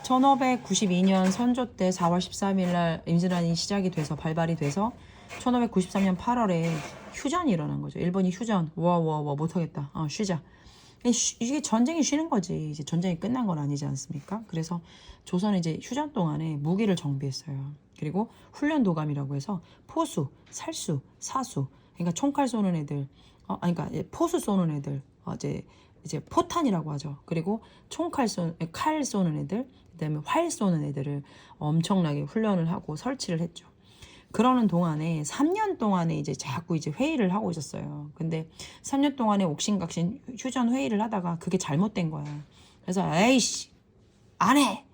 1592년 선조 때 4월 13일 날 임진왜란이 시작이 돼서 발발이 돼서 1593년 8월에 휴전이 일어난 거죠. 일본이 휴전. 못하겠다. 쉬자. 이게 전쟁이 쉬는 거지. 이제 전쟁이 끝난 건 아니지 않습니까? 그래서 조선은 이제 휴전 동안에 무기를 정비했어요. 그리고 훈련 도감이라고 해서 포수, 살수, 사수, 그러니까 총칼 쏘는 애들, 그러니까 포수 쏘는 애들, 이제 포탄이라고 하죠. 그리고 칼 쏘는 애들, 그다음에 활 쏘는 애들을 엄청나게 훈련을 하고 설치를 했죠. 그러는 동안에 3년 동안에 이제 자꾸 이제 회의를 하고 있었어요. 근데 3년 동안에 옥신각신 휴전 회의를 하다가 그게 잘못된 거야. 그래서 에이씨 안 해!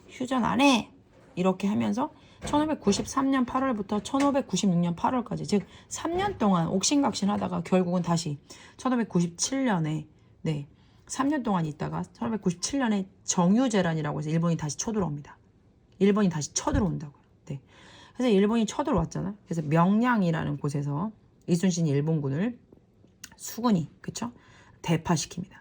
휴전 안 해! 이렇게 하면서 1593년 8월부터 1596년 8월까지 즉 3년 동안 옥신각신 하다가 결국은 다시 1597년에 3년 동안 있다가 1597년에 정유재란이라고 해서 일본이 다시 쳐들어옵니다. 일본이 다시 쳐들어온다고요. 네. 그래서 일본이 쳐들어왔잖아. 그래서 명량이라는 곳에서 이순신이 일본군을 수군이 그쵸? 대파시킵니다.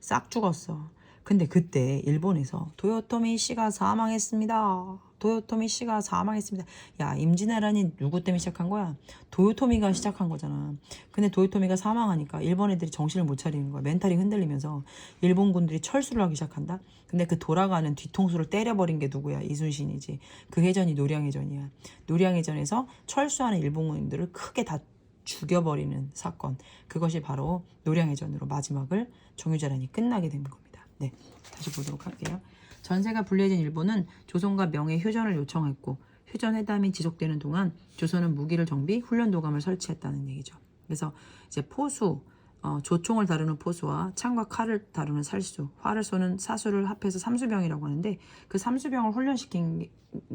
싹 죽었어. 근데 그때 일본에서 도요토미 씨가 사망했습니다. 도요토미 씨가 사망했습니다. 야, 임진왜란이 누구 때문에 시작한 거야? 도요토미가 시작한 거잖아. 근데 도요토미가 사망하니까 일본 애들이 정신을 못 차리는 거야. 멘탈이 흔들리면서 일본군들이 철수를 하기 시작한다. 근데 그 돌아가는 뒤통수를 때려버린 게 누구야? 이순신이지. 그 해전이 노량해전이야. 노량해전에서 철수하는 일본군들을 크게 다 죽여버리는 사건. 그것이 바로 노량해전으로 마지막을 정유재란이 끝나게 된 겁니다. 네, 다시 보도록 할게요. 전세가 불리해진 일본은 조선과 명예 휴전을 요청했고 휴전 회담이 지속되는 동안 조선은 무기를 정비, 훈련 도감을 설치했다는 얘기죠. 그래서 이제 포수, 조총을 다루는 포수와 창과 칼을 다루는 살수, 활을 쏘는 사수를 합해서 삼수병이라고 하는데 그 삼수병을 훈련시킨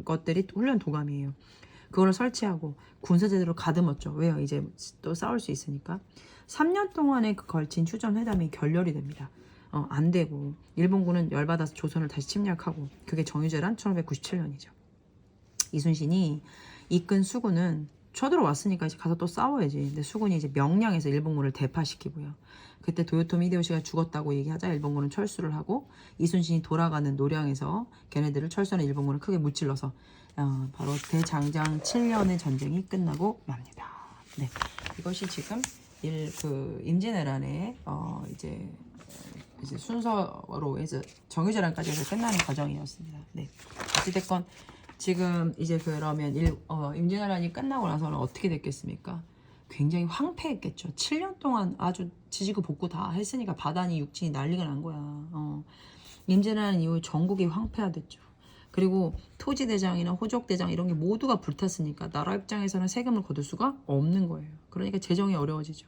것들이 훈련 도감이에요. 그거를 설치하고 군사제대로 가듬었죠. 왜요? 이제 또 싸울 수 있으니까. 3년 동안에 걸친 휴전 회담이 결렬이 됩니다. 안 되고 일본군은 열받아서 조선을 다시 침략하고 그게 정유재란 1597년이죠. 이순신이 이끈 수군은 쳐들어왔으니까 이제 가서 또 싸워야지. 근데 수군이 이제 명량에서 일본군을 대파시키고요. 그때 도요토미 히데요시가 죽었다고 얘기하자 일본군은 철수를 하고 이순신이 돌아가는 노량에서 걔네들을 철수하는 일본군을 크게 무찔러서 바로 대장장 7년의 전쟁이 끝나고 맙니다. 네, 이것이 지금 임진왜란의 이제 순서로 해서 정유재란까지 해서 끝나는 과정이었습니다. 네, 어찌됐건 지금 이제 그러면 임진왜란이 끝나고 나서는 어떻게 됐겠습니까? 굉장히 황폐했겠죠. 7년 동안 아주 지지고 볶고 다 했으니까 바다니 육진이 난리가 난 거야. 임진왜란 이후에 전국이 황폐화됐죠. 그리고 토지대장이나 호족대장 이런 게 모두가 불탔으니까 나라 입장에서는 세금을 거둘 수가 없는 거예요. 그러니까 재정이 어려워지죠.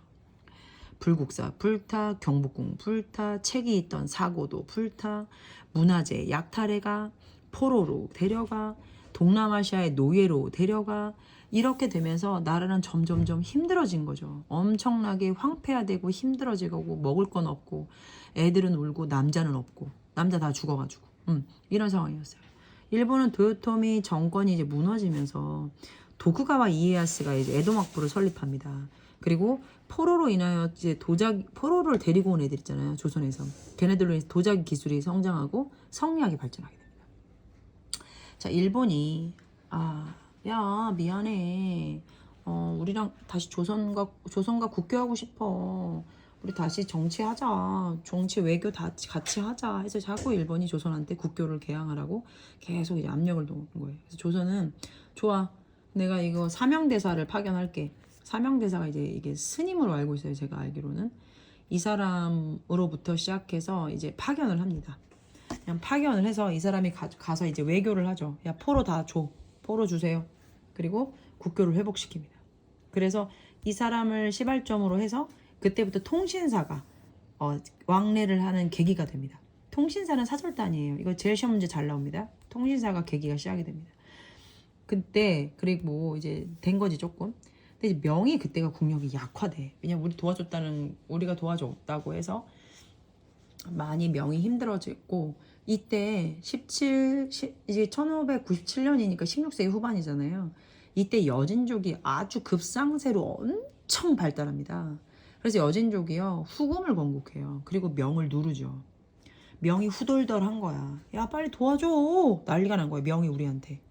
불국사 불타, 경복궁 불타, 책이 있던 사고도 불타, 문화재 약탈해가, 포로로 데려가, 동남아시아의 노예로 데려가, 이렇게 되면서 나라는 점점점 힘들어진 거죠. 엄청나게 황폐화되고 힘들어지고 먹을 건 없고 애들은 울고 남자는 없고 남자 다 죽어가지고 이런 상황이었어요. 일본은 도요토미 정권이 이제 무너지면서 도쿠가와 이에야스가 이제 에도 막부를 설립합니다. 그리고 포로로 인하여 이제 포로를 데리고 온 애들 있잖아요. 조선에서. 걔네들로 인해서 도자기 기술이 성장하고 성리학이 발전하게 됩니다. 자, 일본이 야 미안해. 우리랑 다시 조선과 국교하고 싶어. 우리 다시 정치하자. 정치 외교 다 같이 하자. 해서 자꾸 일본이 조선한테 국교를 개항하라고 계속 이제 압력을 놓은 거예요. 그래서 조선은 좋아. 내가 이거 사명대사를 파견할게. 사명대사가 이제 이게 스님으로 알고 있어요. 제가 알기로는. 이 사람으로부터 시작해서 이제 파견을 합니다. 그냥 파견을 해서 이 사람이 가서 이제 외교를 하죠. 야, 포로 다 줘. 포로 주세요. 그리고 국교를 회복시킵니다. 그래서 이 사람을 시발점으로 해서 그때부터 통신사가 왕래를 하는 계기가 됩니다. 통신사는 사절단이에요. 이거 제일 시험 문제 잘 나옵니다. 통신사가 계기가 시작이 됩니다. 그때 그리고 이제 된 거지 조금. 근데 이제 명이 그때가 국력이 약화돼. 왜냐면 우리가 도와줬다고 해서 많이 명이 힘들어졌고 이때 이제 1597년이니까 16세기 후반이잖아요. 이때 여진족이 아주 급상세로 엄청 발달합니다. 그래서 여진족이요 후금을 건국해요. 그리고 명을 누르죠. 명이 후덜덜한 거야. 야 빨리 도와줘. 난리가 난 거야. 명이 우리한테.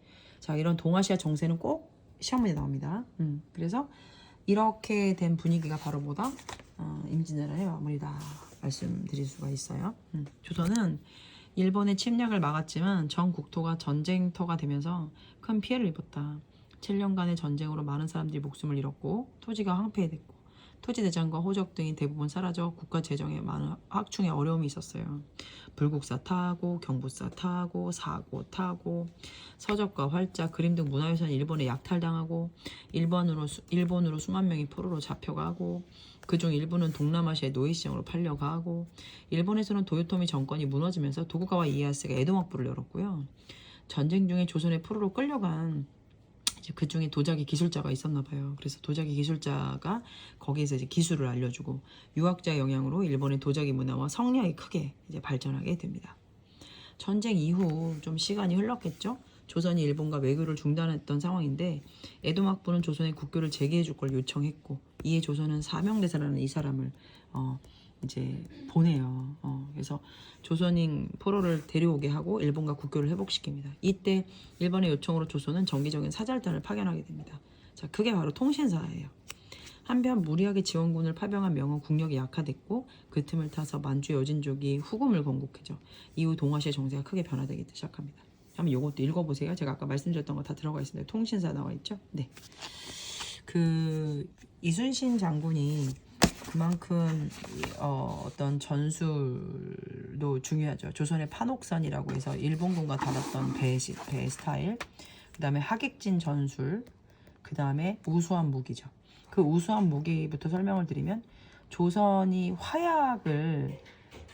자 이런 동아시아 정세는 꼭 시험 문제 나옵니다. 그래서 이렇게 된 분위기가 바로 뭐다? 임진왜란의 마무리다 말씀드릴 수가 있어요. 조선은 일본의 침략을 막았지만 전 국토가 전쟁터가 되면서 큰 피해를 입었다. 7년간의 전쟁으로 많은 사람들이 목숨을 잃었고 토지가 황폐해됐고 토지대장과 호적 등이 대부분 사라져 국가 재정에 많은 확충의 어려움이 있었어요. 불국사 타고 경부사 타고 사고 타고 서적과 활자 그림 등 문화유산 일본에 약탈당하고 일본으로 수만 명이 포로로 잡혀가고 그중 일부는 동남아시아의 노예시장으로 팔려가고 일본에서는 도요토미 정권이 무너지면서 도쿠가와 이에야스가 에도막부를 열었고요. 전쟁 중에 조선의 포로로 끌려간 그 중에 도자기 기술자가 있었나 봐요. 그래서 도자기 기술자가 거기에서 이제 기술을 알려주고 유학자 영향으로 일본의 도자기 문화와 성리학이 크게 이제 발전하게 됩니다. 전쟁 이후 좀 시간이 흘렀겠죠. 조선이 일본과 외교를 중단했던 상황인데 에도막부는 조선의 국교를 재개해 줄 걸 요청했고 이에 조선은 사명대사라는 이 사람을 이제 보내요. 그래서 조선인 포로를 데려오게 하고 일본과 국교를 회복시킵니다. 이때 일본의 요청으로 조선은 정기적인 사절단을 파견하게 됩니다. 자, 그게 바로 통신사예요. 한편 무리하게 지원군을 파병한 명은 국력이 약화됐고 그 틈을 타서 만주의 여진족이 후금을 건국해죠. 이후 동아시아 정세가 크게 변화되기 시작합니다. 한번 이것도 읽어보세요. 제가 아까 말씀드렸던 거 다 들어가 있습니다. 통신사 나와 있죠? 네. 그 이순신 장군이 그만큼 어떤 전술도 중요하죠. 조선의 판옥선이라고 해서 일본군과 다뤘던 배 스타일, 그 다음에 하객진 전술, 그 다음에 우수한 무기죠. 그 우수한 무기부터 설명을 드리면 조선이 화약을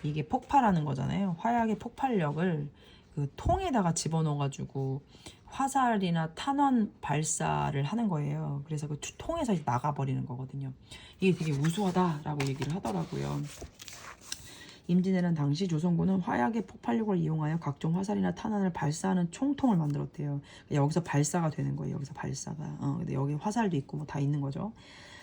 이게 폭발하는 거잖아요. 화약의 폭발력을 그 통에다가 집어넣어가지고 화살이나 탄원 발사를 하는 거예요. 그래서 그 통에서 나가버리는 거거든요. 이게 되게 우수하다라고 얘기를 하더라고요. 임진왜란 당시 조선군은 화약의 폭발력을 이용하여 각종 화살이나 탄환을 발사하는 총통을 만들었대요. 여기서 발사가 되는 거예요. 여기서 발사가. 근데 여기 화살도 있고 뭐 다 있는 거죠.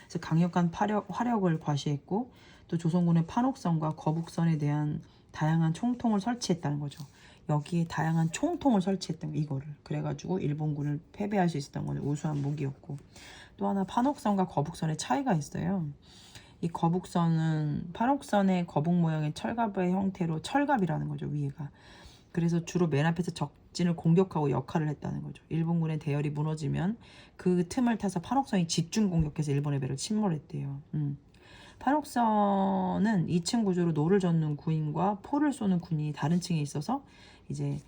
그래서 강력한 화력을 과시했고 또 조선군의 판옥선과 거북선에 대한 다양한 총통을 설치했다는 거죠. 여기에 다양한 총통을 설치했던 이거를 그래가지고 일본군을 패배할 수 있었던 건 우수한 무기였고 또 하나 판옥선과 거북선의 차이가 있어요. 이 거북선은 판옥선의 거북 모양의 철갑의 형태로 철갑이라는 거죠. 위에가. 그래서 주로 맨 앞에서 적진을 공격하고 역할을 했다는 거죠. 일본군의 대열이 무너지면 그 틈을 타서 판옥선이 집중 공격해서 일본의 배를 침몰했대요. 판옥선은 2층 구조로 노를 젓는 군인과 포를 쏘는 군인이 다른 층에 있어서 이제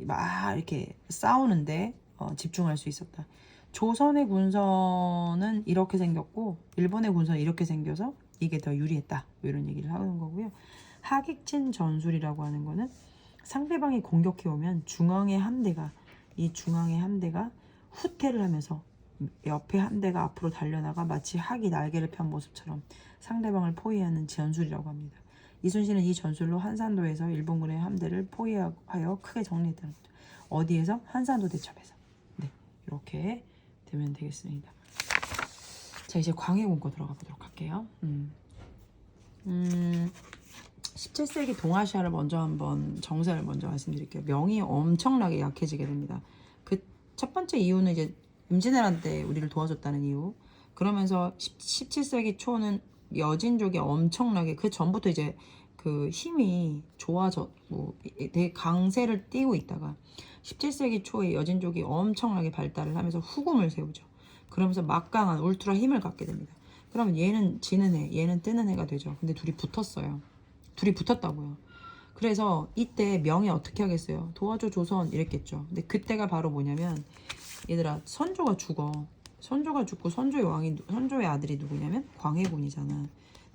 막 이렇게 싸우는데 집중할 수 있었다. 조선의 군선은 이렇게 생겼고 일본의 군선은 이렇게 생겨서 이게 더 유리했다. 이런 얘기를 하는 거고요. 하객진 전술이라고 하는 거는 상대방이 공격해 오면 중앙의 함대가 후퇴를 하면서 옆에 함대가 앞으로 달려나가 마치 학이 날개를 편 모습처럼 상대방을 포위하는 전술이라고 합니다. 이순신은 이 전술로 한산도에서 일본군의 함대를 포위하여 크게 정리했다는 거죠. 어디에서? 한산도 대첩에서. 네, 이렇게 되면 되겠습니다. 자, 이제 광해군 거 들어가 보도록 할게요. 17세기 동아시아를 먼저 한번 정세를 먼저 말씀드릴게요. 명이 엄청나게 약해지게 됩니다. 그 첫 번째 이유는 이제 임진왜란 때 우리를 도와줬다는 이유. 그러면서 17세기 초는 여진족이 엄청나게 그 전부터 이제 그 힘이 좋아졌고 되게 강세를 띠고 있다가 17세기 초에 여진족이 엄청나게 발달을 하면서 후금을 세우죠. 그러면서 막강한 울트라 힘을 갖게 됩니다. 그러면 얘는 지는 해, 얘는 뜨는 해가 되죠. 근데 둘이 붙었어요. 둘이 붙었다고요. 그래서 이때 명이 어떻게 하겠어요? 도와줘 조선 이랬겠죠. 근데 그때가 바로 뭐냐면 얘들아 선조가 죽어. 선조가 죽고 선조의 아들이 누구냐면 광해군이잖아.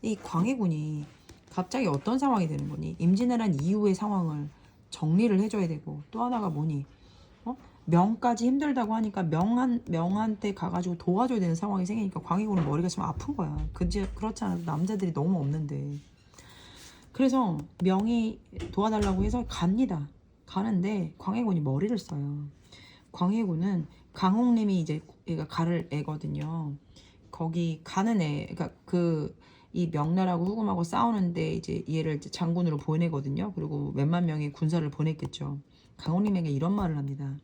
이 광해군이 갑자기 어떤 상황이 되는 거니? 임진왜란 이후의 상황을 정리를 해줘야 되고 또 하나가 뭐니? 명까지 힘들다고 하니까 명한테 가가지고 도와줘야 되는 상황이 생기니까 광해군은 머리가 좀 아픈 거야. 그렇지 않아도 남자들이 너무 없는데. 그래서 명이 도와달라고 해서 갑니다. 가는데 광해군이 머리를 써요. 광해군은 강홍림이 이제 얘가 가를 애거든요. 거기 가는 애, 그러니까 이 명나라하고 후금하고 싸우는데 이제 얘를 이제 장군으로 보내거든요. 그리고 몇만 명의 군사를 보냈겠죠. 강홍림에게 이런 말을 합니다.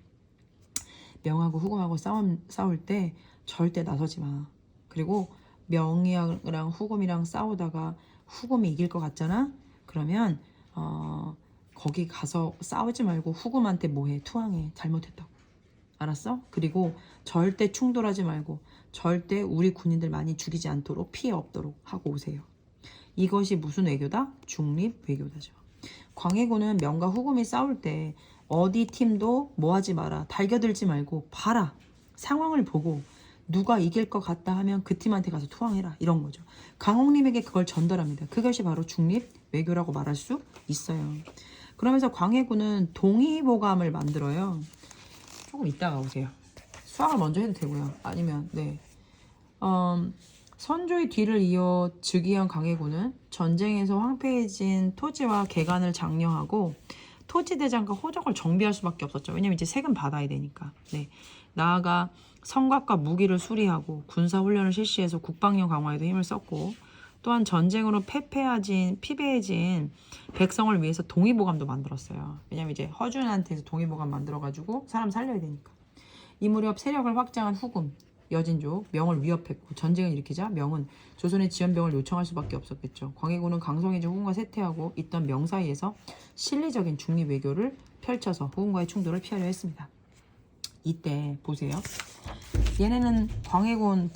명하고 후금하고 싸울 때 절대 나서지 마. 그리고 명이랑 후금이랑 싸우다가 후금이 이길 것 같잖아? 그러면 거기 가서 싸우지 말고 후금한테 뭐해? 투항해. 잘못했다고. 알았어? 그리고 절대 충돌하지 말고 절대 우리 군인들 많이 죽이지 않도록 피해 없도록 하고 오세요. 이것이 무슨 외교다? 중립 외교다죠. 광해군은 명과 후금이 싸울 때 어디 팀도 뭐하지 마라. 달겨들지 말고 봐라. 상황을 보고 누가 이길 것 같다 하면 그 팀한테 가서 투항해라. 이런 거죠. 강홍림에게 그걸 전달합니다. 그것이 바로 중립 외교라고 말할 수 있어요. 그러면서 광해군은 동의보감을 만들어요. 조금 이따가 오세요. 수학을 먼저 해도 되고요. 아니면 네. 선조의 뒤를 이어 즉위한 광해군은 전쟁에서 황폐해진 토지와 개간을 장려하고 토지대장과 호적을 정비할 수밖에 없었죠. 왜냐면 이제 세금 받아야 되니까. 네. 나아가 성곽과 무기를 수리하고 군사훈련을 실시해서 국방력 강화에도 힘을 썼고 또한 전쟁으로 피폐해진 백성을 위해서 동의보감도 만들었어요. 왜냐면 이제 허준한테서 동의보감 만들어가지고 사람 살려야 되니까. 이 무렵 세력을 확장한 후금, 여진족, 명을 위협했고 전쟁을 일으키자 명은 조선의 지원병을 요청할 수밖에 없었겠죠. 광해군은 강성해진 후금과 세퇴하고 있던 명 사이에서 실리적인 중립 외교를 펼쳐서 후금과의 충돌을 피하려 했습니다. 이때 보세요. 얘네는 광해군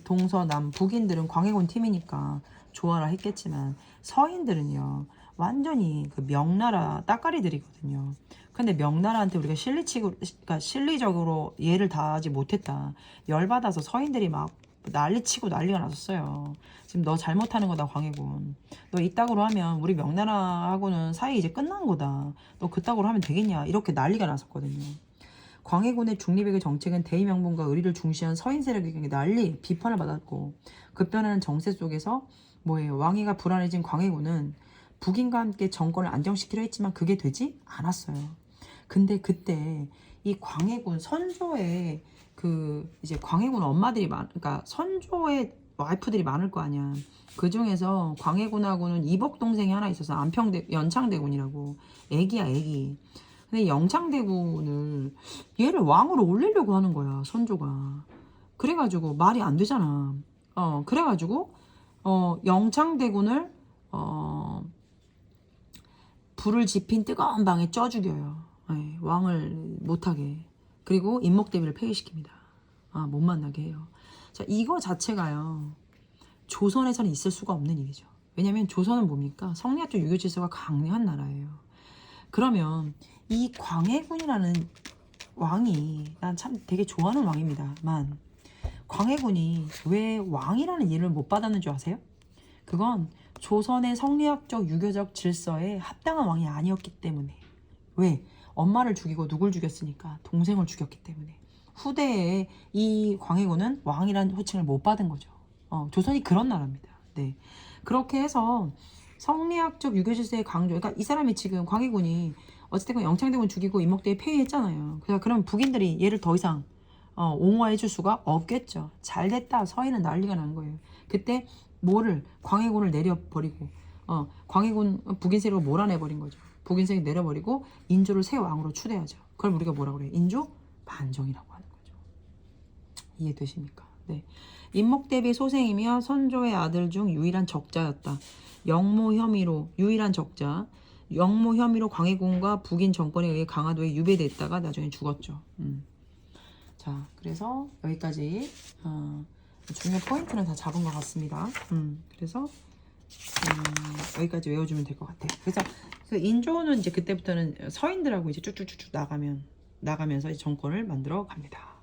동서남 북인들은 광해군 팀이니까 좋아라 했겠지만 서인들은요 완전히 그 명나라 따까리들이거든요. 근데 명나라한테 우리가 그러니까 실리적으로 얘를 다 하지 못했다. 열받아서 서인들이 막 난리치고 난리가 났었어요. 지금 너 잘못하는 거다 광해군. 너 이따구로 하면 우리 명나라하고는 사이 이제 끝난 거다. 너 그따구로 하면 되겠냐. 이렇게 난리가 났었거든요. 광해군의 중립외교 정책은 대의명분과 의리를 중시한 서인 세력에게 난리 비판을 받았고 급변하는 정세 속에서 왕위가 불안해진 광해군은 북인과 함께 정권을 안정시키려 했지만 그게 되지 않았어요. 근데 그때 이 광해군 선조의 이제 광해군 엄마들이 그러니까 선조의 와이프들이 많을 거 아니야. 그 중에서 광해군하고는 이복 동생이 하나 있어서 연창대군이라고 애기야 애기. 근데 영창대군을 얘를 왕으로 올리려고 하는 거야 선조가. 그래가지고 말이 안 되잖아. 그래가지고 영창대군을 불을 지핀 뜨거운 방에 쪄 죽여요. 네, 왕을 못하게. 그리고 인목대비를 폐위시킵니다. 못 만나게 해요. 자, 이거 자체가요 조선에서는 있을 수가 없는 일이죠. 왜냐면 조선은 뭡니까? 성리학적 유교 질서가 강력한 나라예요. 그러면 이 광해군이라는 왕이 난 참 되게 좋아하는 왕입니다만 광해군이 왜 왕이라는 일을 못 받았는 줄 아세요? 그건 조선의 성리학적 유교적 질서에 합당한 왕이 아니었기 때문에. 왜? 엄마를 죽이고 누굴 죽였으니까 동생을 죽였기 때문에. 후대에 이 광해군은 왕이라는 호칭을 못 받은 거죠. 조선이 그런 나라입니다. 네. 그렇게 해서 성리학적 유교 질서의 강조. 그러니까 이 사람이 지금 광해군이 어쨌든 영창대군 죽이고 인목대에 폐위했잖아요. 그럼 북인들이 얘를 더 이상 옹호해 줄 수가 없겠죠. 잘됐다. 서인은 난리가 난 거예요. 그때 광해군을 내려버리고 광해군 북인 세력을 몰아내버린 거죠. 북인 세력 내려버리고 인조를 새 왕으로 추대하죠. 그걸 우리가 뭐라고 그래요? 인조 반정이라고 하는 거죠. 이해되십니까? 네. 인목대비 소생이며 선조의 아들 중 유일한 적자였다. 영모 혐의로 유일한 적자. 영모 혐의로 광해군과 북인 정권에 의해 강화도에 유배됐다가 나중에 죽었죠. 자, 그래서 여기까지 중요한 포인트는 다 잡은 것 같습니다. 그래서 여기까지 외워주면 될 것 같아요. 그래서 그 인조는 이제 그때부터는 서인들하고 이제 쭉쭉쭉쭉 나가면서 이제 정권을 만들어 갑니다.